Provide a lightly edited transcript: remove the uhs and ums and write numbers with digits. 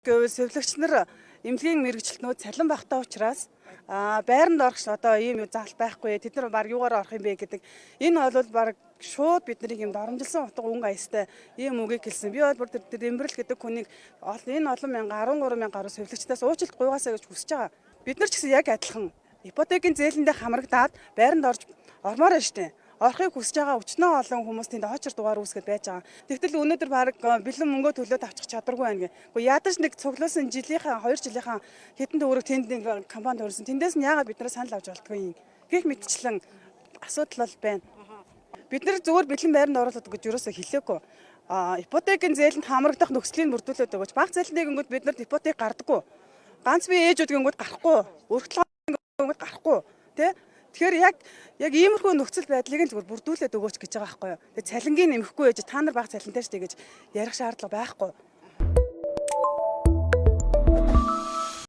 Гэвч сэвлэгч нар эмнэлгийн мэрэгчлэтнүүд цалин багтаа учраас байранд орох одоо ийм заалт байхгүй тэд нар баг юугаар орох юм бэ гэдэг энэ бол баг шууд биднийг юм доромжилсон утга өнгө аястай ийм үгийг хэлсэн. Би бол бүр тэр Эмбэрэл гэдэг хүнийг энэ олон мянга 13 мянга гаруй сэвлэгчдээс уучлалт гуйгаасаа гэж хүсэж байгаа. Бид нар ч гэсэн яг адилхан ипотекийн зээлэндээ хамрагдаад байранд ормоор байна штэ. Орохыг хүсэж байгаа өчнөө олон хүмүүс тэнд очир дугаар үүсгэж байж байгаа. Тэгтэл өнөөдөр баг бэлэн мөнгөө төлөөд авчих чадваргүй байна гэх. Гэхдээ ядаж нэг цуглуулсан жилийнхаа 2 жилийнхаа хэдэн төгрөг тэнд нэг компани төрсөн. Тэндээс нь яагаад бид нараа санал авч болтгүй юм. Гэх мэтчлэн асуудал бол байна. Бид нар зөвхөн бэлэн байранд оруулаад гэж юусоо хэлээгүй. Ипотекийн зээлэнд хамрагдах нөхцөлийг бүрдүүлээд өгөөч. Банк зээлэндээ гингүүд бид нарт ипотек гардаггүй. Ганц бие ээжүүд гингүүд гарахгүй. Өргөтлөө гингүүд гарахгүй. Тэ? Тэгэхээр яг иймэрхүү нөхцөл байдлыг л бүрдүүлээд өгөөч гэж байгаа байхгүй юу. Тэгээ цалингийн нэмэхгүй байж та нар баг цалинтай штэ гэж ярих шаардлага байхгүй.